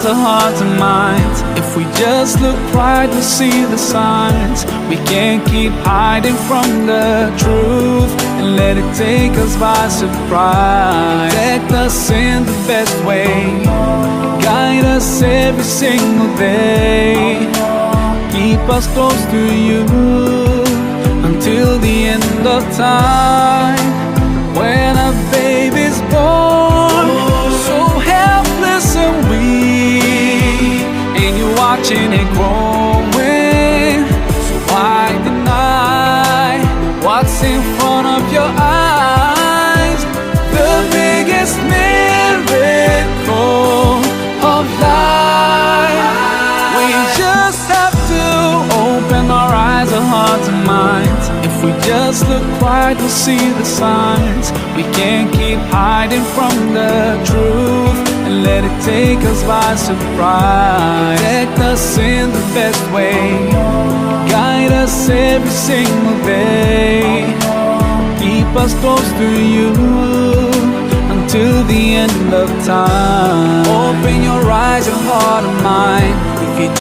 our hearts and minds. If we just look right, we'll see the signs. We can't keep hiding from the truth and let it take us by surprise. Protect us in the best way, guide us every single day. Keep us close to you until the end of time. When a baby's born, so helpless and weak, and you're watching it growing. So why deny what's in front of your eyes? The biggest miracle of life. We just have to open our eyes, our hearts and minds. If we just look right, we'll see the signs. We can't keep hiding from the truth and let it take us by surprise. Protect us in the best way, guide us every single day. Keep us close to you until the end of time. Open your eyes, your heart and mind.